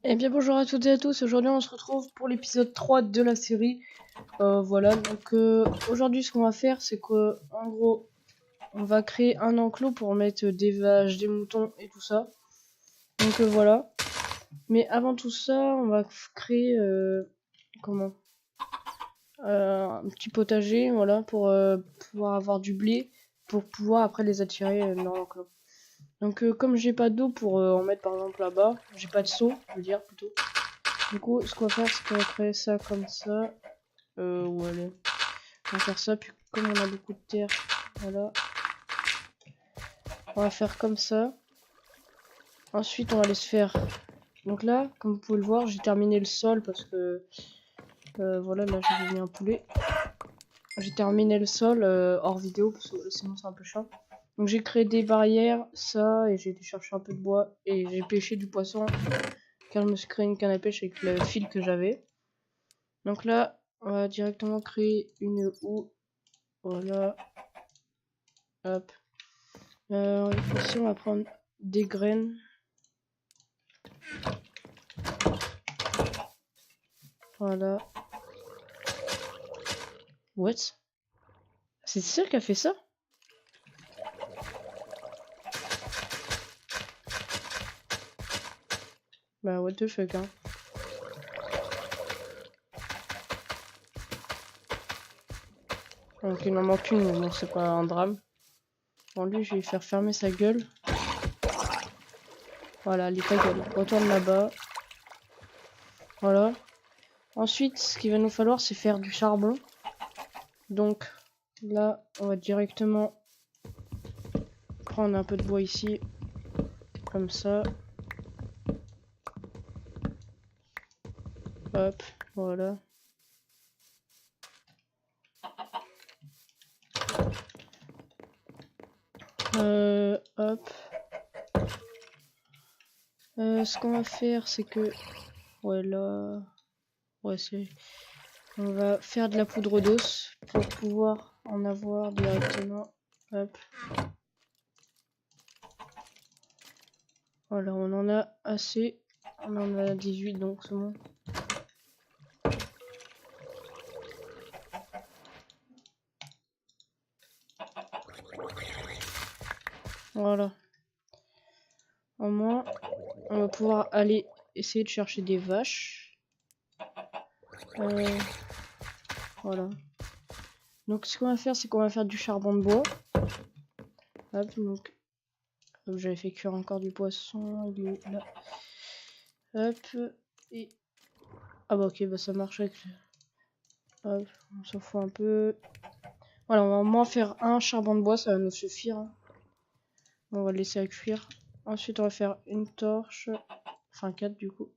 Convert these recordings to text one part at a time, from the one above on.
Eh bien bonjour à toutes et à tous, aujourd'hui on se retrouve pour l'épisode 3 de la série. Voilà, donc aujourd'hui ce qu'on va faire c'est que en gros on va créer un enclos pour mettre des vaches, des moutons et tout ça. Donc voilà. Mais avant tout ça on va créer un petit potager, voilà, pour pouvoir avoir du blé, pour pouvoir après les attirer dans l'enclos. Donc comme j'ai pas d'eau pour en mettre par exemple là-bas, j'ai pas de seau, je veux dire plutôt. Du coup, ce qu'on va faire, c'est qu'on va créer ça comme ça. Allez. On va faire ça, puis comme on a beaucoup de terre, voilà. On va faire comme ça. Ensuite, on va laisser faire. Donc là, comme vous pouvez le voir, j'ai terminé le sol parce que... voilà, là j'ai mis un poulet. J'ai terminé le sol hors vidéo parce que sinon c'est un peu chiant. Donc j'ai créé des barrières, ça, et j'ai été chercher un peu de bois. Et j'ai pêché du poisson car je me suis créé une canne à pêche avec le fil que j'avais. Donc là, on va directement créer une houe. Voilà. Hop. Ici, on va prendre des graines. Voilà. What? C'est ça qui a fait ça? Bah, what the fuck, hein. Donc, il en manque une, mais bon, c'est pas un drame. Bon, lui, je vais lui faire fermer sa gueule. Voilà, elle est ta gueule. Retourne là-bas. Voilà. Ensuite, ce qu'il va nous falloir, c'est faire du charbon. Donc, là, on va directement prendre un peu de bois ici. Comme ça. Hop, voilà. Hop. Ce qu'on va faire, c'est que... Ouais, là... Ouais, c'est... On va faire de la poudre d'os pour pouvoir en avoir directement. Hop. Voilà, on en a assez. On en a 18, donc c'est bon. Voilà. Au moins, on va pouvoir aller essayer de chercher des vaches. Voilà. Donc ce qu'on va faire, c'est qu'on va faire du charbon de bois. Hop, donc j'avais fait cuire encore du poisson. Il est là. Hop. Et... Ah bah ok, bah ça marche avec... Hop, on s'en fout un peu. Voilà, on va au moins faire un charbon de bois, ça va nous suffire. Hein. On va le laisser à cuire. Ensuite, on va faire une torche. Enfin, 4 du coup.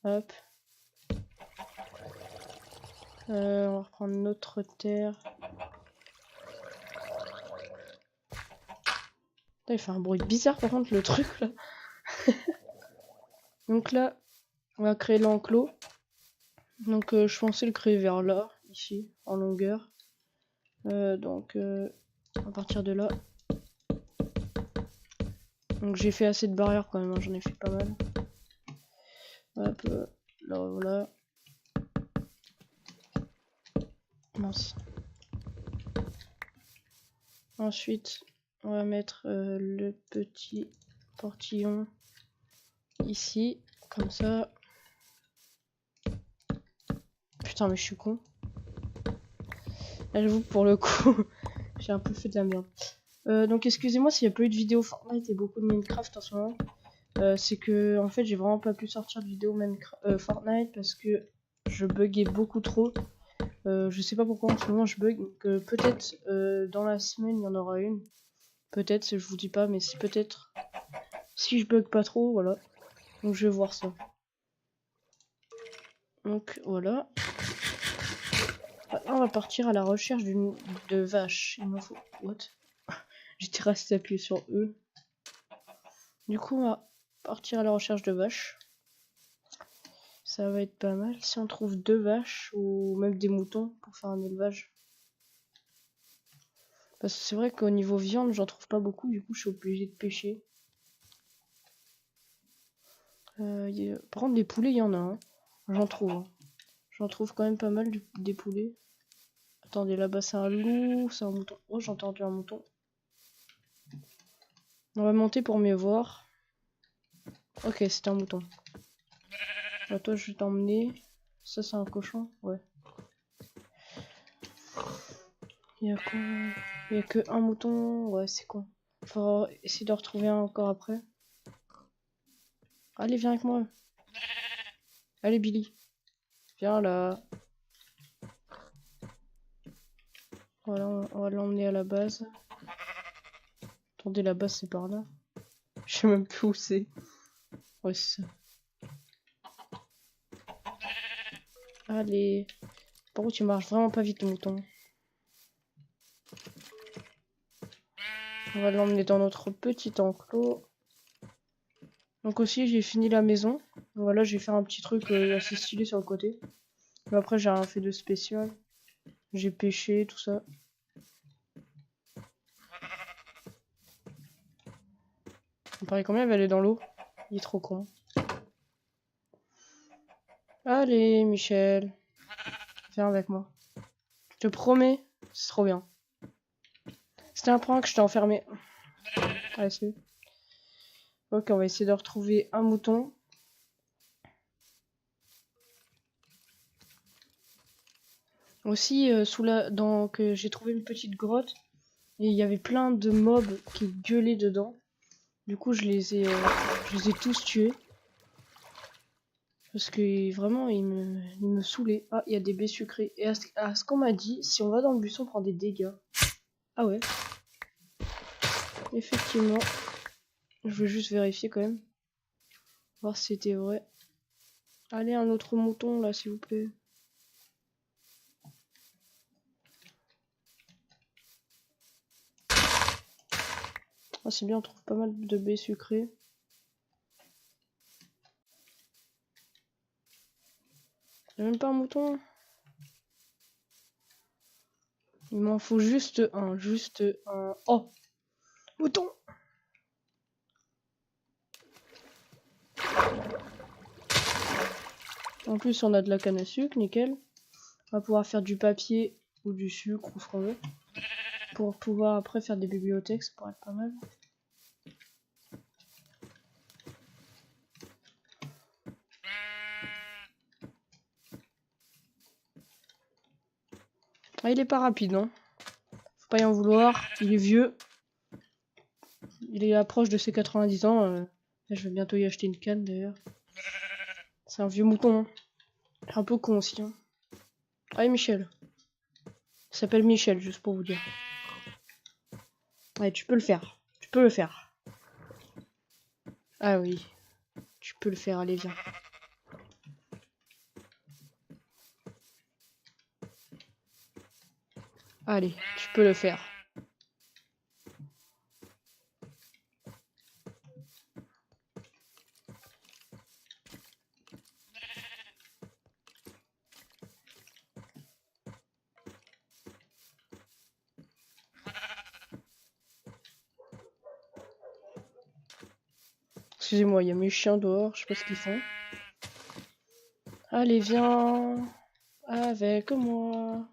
Hop. On va reprendre notre terre. Putain, il fait un bruit bizarre par contre, le truc là. Donc là, on va créer l'enclos. Donc je pensais le créer vers là, ici, en longueur. Donc à partir de là. Donc j'ai fait assez de barrières quand même, hein, j'en ai fait pas mal. Hop, là voilà. Mince. Ensuite, on va mettre le petit portillon ici, comme ça. Putain, mais je suis con. Là, j'avoue que pour le coup, j'ai un peu fait de la merde. Donc excusez-moi s'il n'y a pas eu de vidéo Fortnite et beaucoup de Minecraft en ce moment. C'est que en fait j'ai vraiment pas pu sortir de vidéo Fortnite parce que je buguais beaucoup trop. Je sais pas pourquoi en ce moment je bug. Donc peut-être dans la semaine il y en aura une. Peut-être, je vous dis pas, mais si peut-être. Si je bug pas trop, voilà. Donc je vais voir ça. Donc voilà. Maintenant on va partir à la recherche de vaches. Il me faut... What? J'étais resté appuyé sur E. Du coup on va partir à la recherche de vaches. Ça va être pas mal si on trouve 2 vaches ou même des moutons pour faire un élevage. Parce que c'est vrai qu'au niveau viande, j'en trouve pas beaucoup, du coup je suis obligé de pêcher. Par contre, des poulets, il y en a. Hein. J'en trouve. Hein. J'en trouve quand même pas mal des poulets. Attendez, là-bas, c'est un loup, c'est un mouton. Oh, j'ai entendu un mouton. On va monter pour mieux voir. Ok, c'est un mouton. Bah, toi, je vais t'emmener. Ça, c'est un cochon? Ouais. Il y a que un mouton. Ouais, c'est con. Faut essayer de retrouver un encore après. Allez, viens avec moi. Allez, Billy. Viens là. Voilà, on va l'emmener à la base. Attendez, la base, c'est par là. Je sais même plus où c'est. Ouais, c'est ça. Allez. Par contre, tu marches vraiment pas vite, le mouton. On va l'emmener dans notre petit enclos. Donc aussi, j'ai fini la maison. Voilà, j'ai fait un petit truc assez stylé sur le côté. Mais après, j'ai rien fait de spécial. J'ai pêché, tout ça. Il paraît combien elle va aller dans l'eau. Il est trop con. Allez, Michel. Viens avec moi. Je te promets, c'est trop bien. C'était un prank, je t'ai enfermé. Allez, salut. Ok, on va essayer de retrouver un mouton. Aussi, j'ai trouvé une petite grotte. Et il y avait plein de mobs qui gueulaient dedans. Du coup, je les ai tous tués. Parce que vraiment, ils me saoulaient. Ah, il y a des baies sucrées. Et à ce qu'on m'a dit, si on va dans le buisson, on prend des dégâts. Ah ouais. Effectivement. Je veux juste vérifier quand même. Voir si c'était vrai. Allez, un autre mouton là, s'il vous plaît. Ah, c'est bien, on trouve pas mal de baies sucrées. Y'a même pas un mouton. Il m'en faut juste un, Oh! Mouton! En plus, on a de la canne à sucre, nickel. On va pouvoir faire du papier ou du sucre ou ce qu'on veut. Pour pouvoir après faire des bibliothèques, ça pourrait être pas mal. Ah, il est pas rapide, hein. Faut pas y en vouloir. Il est vieux. Il est proche de ses 90 ans. Je vais bientôt y acheter une canne d'ailleurs. C'est un vieux mouton. Hein. Un peu con aussi. Hein. Allez, Michel. Il s'appelle Michel, juste pour vous dire. Ouais, tu peux le faire. Tu peux le faire. Ah oui. Tu peux le faire, allez, viens. Allez, tu peux le faire. Excusez-moi, il y a mes chiens dehors, je sais pas ce qu'ils font. Allez, viens avec moi.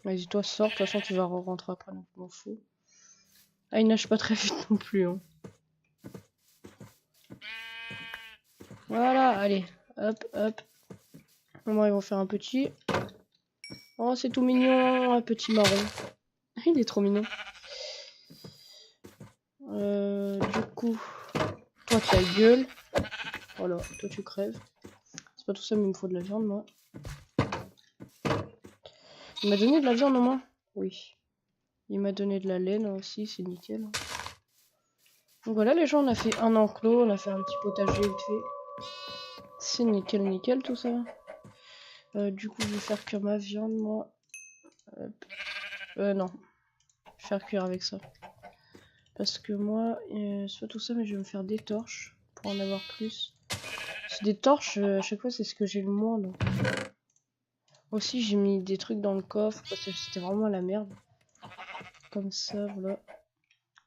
Vas-y, toi, sors, de toute façon, tu vas rentrer après, donc je m'en fous. Ah, il nage pas très vite non plus. Hein. Voilà, allez, hop, hop. Moi, ils vont faire un petit. Oh, c'est tout mignon, un petit marron. Il est trop mignon. Du coup, toi, tu as gueule. Voilà, toi, tu crèves. C'est pas tout ça, mais il me faut de la viande, moi. Il m'a donné de la viande, au moins? Oui. Il m'a donné de la laine aussi, c'est nickel. Donc voilà, les gens, on a fait un enclos, on a fait un petit potager vite fait. C'est nickel, nickel, tout ça. Du coup, je vais faire cuire ma viande, moi. Non. Je vais faire cuire avec ça. Parce que moi, c'est pas tout ça, mais je vais me faire des torches pour en avoir plus. C'est des torches, à chaque fois, c'est ce que j'ai le moins. Donc. Aussi, j'ai mis des trucs dans le coffre parce que c'était vraiment la merde. Comme ça, voilà.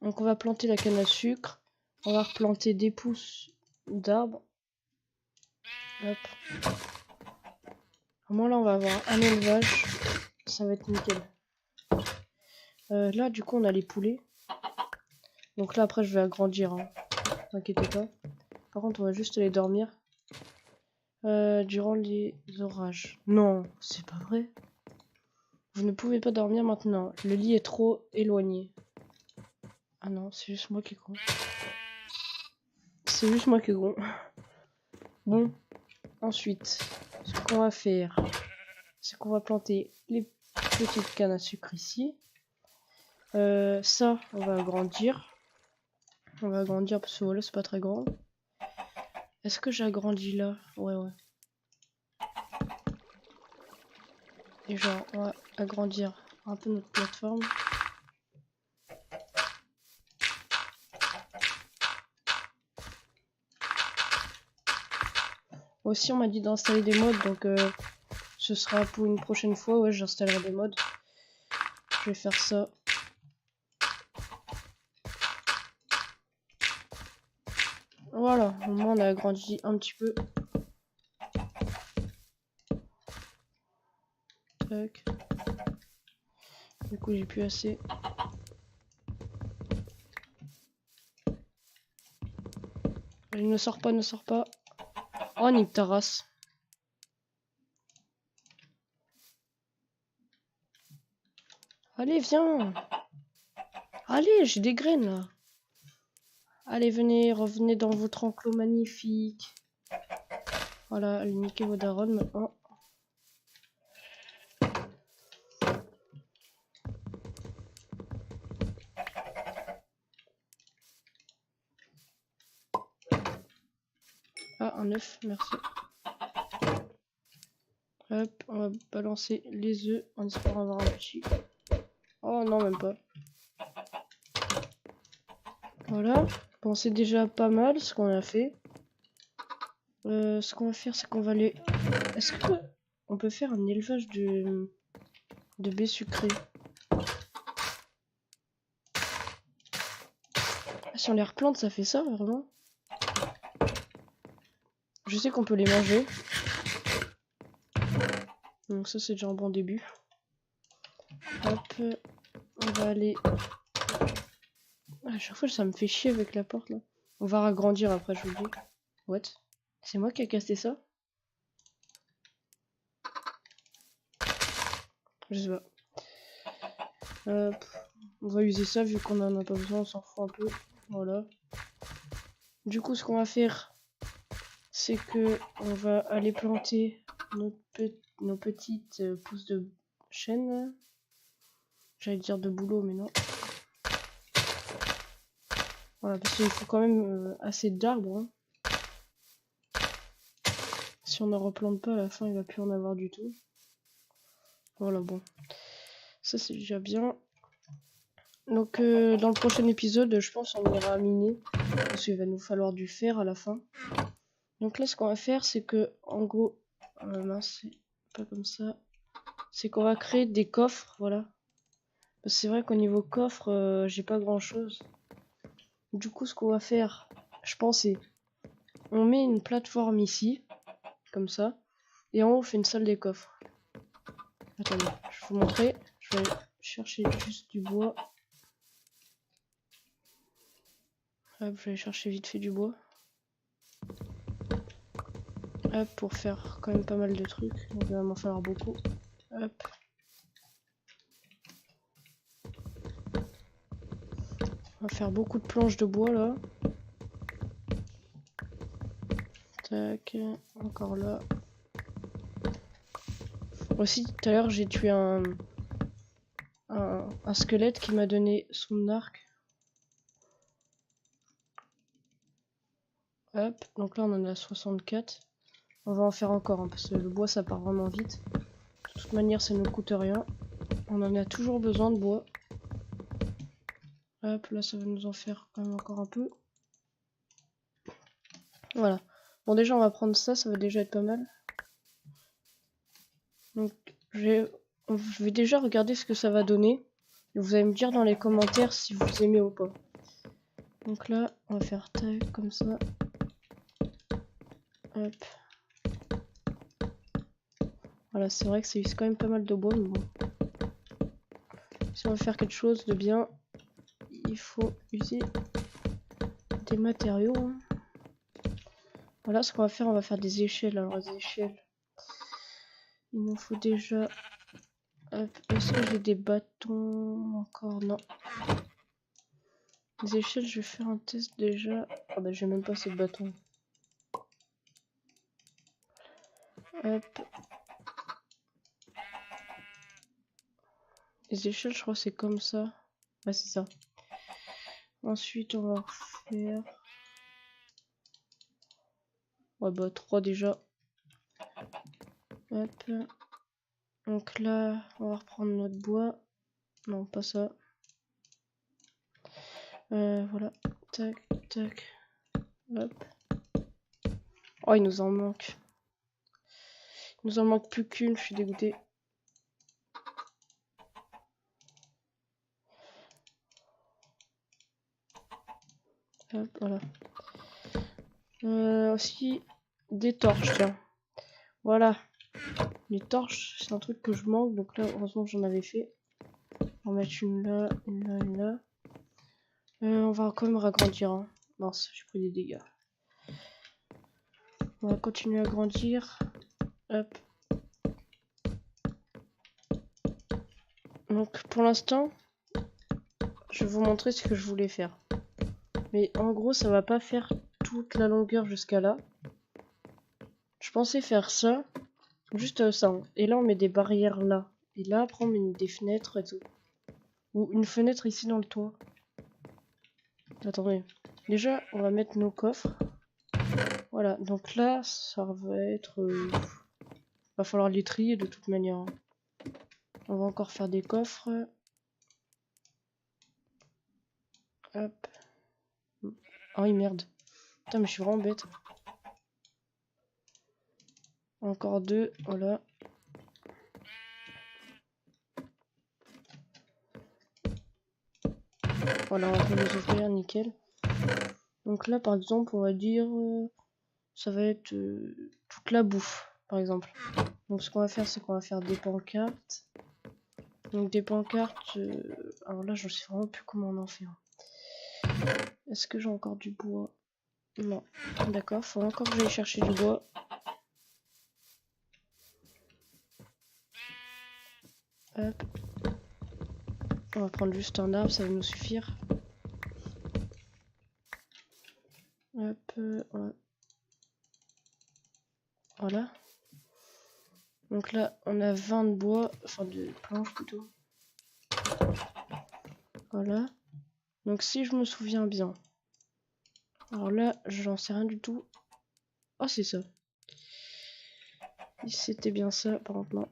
Donc, on va planter la canne à sucre. On va replanter des pousses d'arbres. Hop. Au moins là on va avoir un élevage. Ça va être nickel. Là du coup on a les poulets. Donc là après je vais agrandir. Hein. T'inquiétez pas. Par contre on va juste aller dormir. Durant les orages. Non, c'est pas vrai. Vous ne pouvez pas dormir maintenant. Le lit est trop éloigné. Ah non, c'est juste moi qui est con. C'est juste moi qui est con. Bon, ensuite, ce qu'on va faire, c'est qu'on va planter les petites cannes à sucre ici. Ça, on va agrandir. On va agrandir parce que voilà, c'est pas très grand. Est-ce que j'ai agrandi là? Ouais. Et genre, on va agrandir un peu notre plateforme. Aussi, on m'a dit d'installer des mods, donc ce sera pour une prochaine fois. Ouais, j'installerai des mods. Je vais faire ça. Voilà, au moins on a agrandi un petit peu. Tac. Du coup, j'ai plus assez. Allez, ne sors pas, ne sors pas. Oh, nique ta race. Allez, viens. Allez, j'ai des graines là. Allez, venez, revenez dans votre enclos magnifique. Voilà, allez, niquez vos darons maintenant. Ah, un œuf, merci. Hop, on va balancer les œufs en espérant avoir un petit. Oh non, même pas. Voilà. Bon, c'est déjà pas mal ce qu'on a fait. Ce qu'on va faire, c'est qu'on va aller... Est-ce que on peut faire un élevage de baies sucrées? Ah, si on les replante, ça fait ça, vraiment? Je sais qu'on peut les manger. Donc ça, c'est déjà un bon début. Hop, on va aller... À chaque fois, ça me fait chier avec la porte, là. On va agrandir après, je vous le dis. What? C'est moi qui ai cassé ça? Je sais pas. Hop. On va user ça vu qu'on en a pas besoin, on s'en fout un peu. Voilà. Du coup, ce qu'on va faire, c'est que on va aller planter nos petites pousses de chêne. J'allais dire de boulot, mais non. Voilà, parce qu'il faut quand même assez d'arbres. Hein. Si on ne replante pas, à la fin, il va plus en avoir du tout. Voilà, bon. Ça, c'est déjà bien. Donc, dans le prochain épisode, je pense on ira miner. Parce qu'il va nous falloir du fer à la fin. Donc là, ce qu'on va faire, c'est que, en gros... mince, c'est pas comme ça. C'est qu'on va créer des coffres, voilà. Parce que c'est vrai qu'au niveau coffre, j'ai pas grand-chose. Du coup, ce qu'on va faire, je pense, c'est... On met une plateforme ici, comme ça. Et en haut, on fait une salle des coffres. Attendez, je vais vous montrer. Je vais chercher juste du bois. Hop, je vais aller chercher vite fait du bois. Hop, pour faire quand même pas mal de trucs. Donc il va m'en falloir beaucoup. Hop. On va faire beaucoup de planches de bois là. Tac, encore là. Aussi, tout à l'heure, j'ai tué un squelette qui m'a donné son arc. Hop, donc là on en a 64. On va en faire encore, hein, parce que le bois ça part vraiment vite. De toute manière ça ne coûte rien. On en a toujours besoin de bois. Hop, là ça va nous en faire quand même encore un peu. Voilà. Bon déjà on va prendre ça, ça va déjà être pas mal. Donc je vais déjà regarder ce que ça va donner. Et vous allez me dire dans les commentaires si vous aimez ou pas. Donc là, on va faire tac comme ça. Hop. Voilà, c'est vrai que ça use quand même pas mal de bois, mais bon. Si on veut faire quelque chose de bien, il faut user des matériaux. Hein. Voilà, ce qu'on va faire, on va faire des échelles. Alors, les échelles, il nous faut déjà... Est-ce que j'ai des bâtons encore? Non. Les échelles, je vais faire un test déjà. Ah bah, j'ai même pas assez de bâtons. Hop. Les échelles, je crois que c'est comme ça. Ah, c'est ça. Ensuite, on va faire... Ouais, bah, 3 déjà. Hop. Donc là, on va reprendre notre bois. Non, pas ça. Voilà. Tac, tac. Hop. Oh, il nous en manque. Il nous en manque plus qu'une, je suis dégoûté. Hop, voilà. Aussi, des torches, tiens. Voilà. Les torches, c'est un truc que je manque, donc là, heureusement que j'en avais fait. On va mettre une là, une là, une là. On va quand même ragrandir. Hein. Mince, j'ai pris des dégâts. On va continuer à grandir. Hop. Donc pour l'instant, je vais vous montrer ce que je voulais faire. Mais en gros, ça va pas faire toute la longueur jusqu'à là. Je pensais faire ça. Juste ça. Et là, on met des barrières là. Et là, après, on met des fenêtres et tout. Ou une fenêtre ici dans le toit. Attendez. Déjà, on va mettre nos coffres. Voilà. Donc là, ça va être... va falloir les trier de toute manière. On va encore faire des coffres. Hop. Oh oui, merde. Putain, mais je suis vraiment bête. Encore 2. Voilà. Voilà, on peut les ouvrir, nickel. Donc là, par exemple, on va dire... ça va être toute la bouffe, par exemple. Donc ce qu'on va faire, c'est qu'on va faire des pancartes. Donc des pancartes... alors là, je sais vraiment plus comment on en fait. Est-ce que j'ai encore du bois? Non. D'accord, faut encore que j'aille chercher du bois. Hop. On va prendre juste un arbre, ça va nous suffire. Hop. Ouais. Voilà. Donc là, on a 20 de bois, enfin de planches plutôt. Voilà. Donc si je me souviens bien. Alors là, j'en sais rien du tout. Oh, c'est ça. C'était bien ça, par contre, non.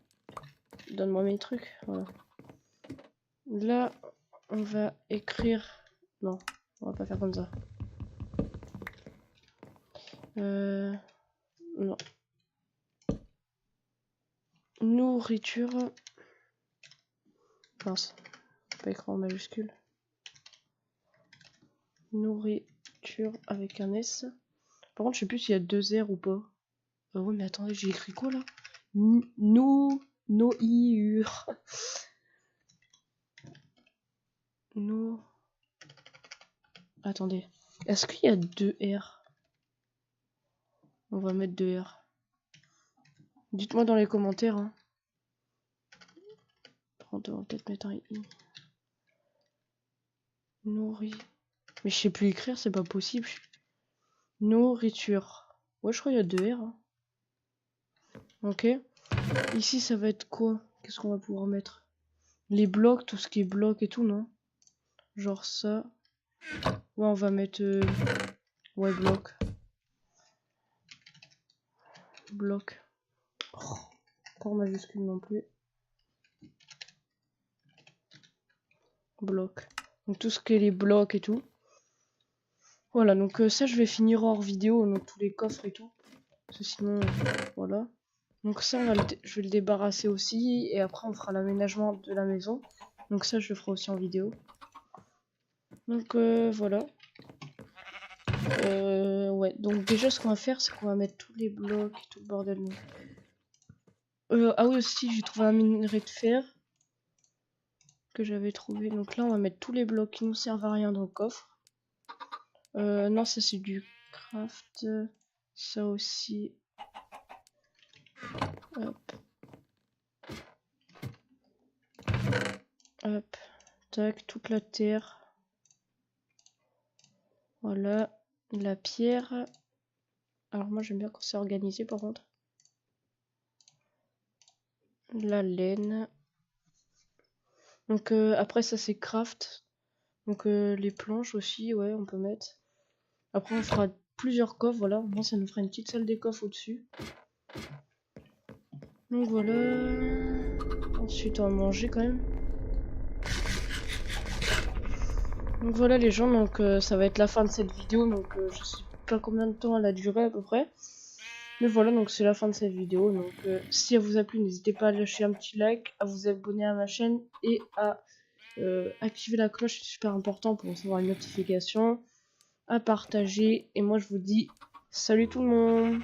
Donne-moi mes trucs. Voilà. Là, on va écrire... Non, on va pas faire comme ça. Non. Nourriture. Mince. Pas écran en majuscule. Nourriture avec un S. Par contre, je sais plus s'il y a 2 R ou pas. Ouais, mais attendez, j'ai écrit quoi là? Nourriture. No. Attendez. Est-ce qu'il y a 2 R? On va mettre 2 R. Dites-moi dans les commentaires. Hein. On va peut-être mettre un I. Nourri. Mais je sais plus écrire, c'est pas possible. Nourriture. Ouais, je crois qu'il y a 2 R. Hein. Ok. Ici, ça va être quoi? Qu'est-ce qu'on va pouvoir mettre? Les blocs, tout ce qui est blocs et tout, non? Genre ça. Ouais, on va mettre... ouais, bloc. Bloc. Oh, pas en majuscule non plus. Bloc. Donc tout ce qui est les blocs et tout. Voilà, donc ça je vais finir hors vidéo, donc tous les coffres et tout. Parce que sinon, voilà. Donc ça, je vais le débarrasser aussi. Et après, on fera l'aménagement de la maison. Donc ça, je le ferai aussi en vidéo. Donc voilà. Ouais, donc déjà ce qu'on va faire, c'est qu'on va mettre tous les blocs et tout le bordel. Ah oui, aussi, j'ai trouvé un minerai de fer que j'avais trouvé. Donc là, on va mettre tous les blocs qui nous servent à rien dans le coffre. Non, ça c'est du craft. Ça aussi. Hop. Hop. Tac, toute la terre. Voilà. La pierre. Alors moi j'aime bien quand c'est organisé par contre. La laine. Donc après ça c'est craft. Donc les planches aussi, ouais, on peut mettre. Après on fera plusieurs coffres, voilà. Moi ça nous fera une petite salle des coffres au-dessus. Donc voilà. Ensuite on va manger quand même. Donc voilà les gens, donc ça va être la fin de cette vidéo. Donc je sais pas combien de temps elle a duré à peu près. Mais voilà, donc c'est la fin de cette vidéo. Donc si elle vous a plu, n'hésitez pas à lâcher un petit like, à vous abonner à ma chaîne et à activer la cloche, c'est super important pour recevoir une notification, à partager. Et moi je vous dis salut tout le monde!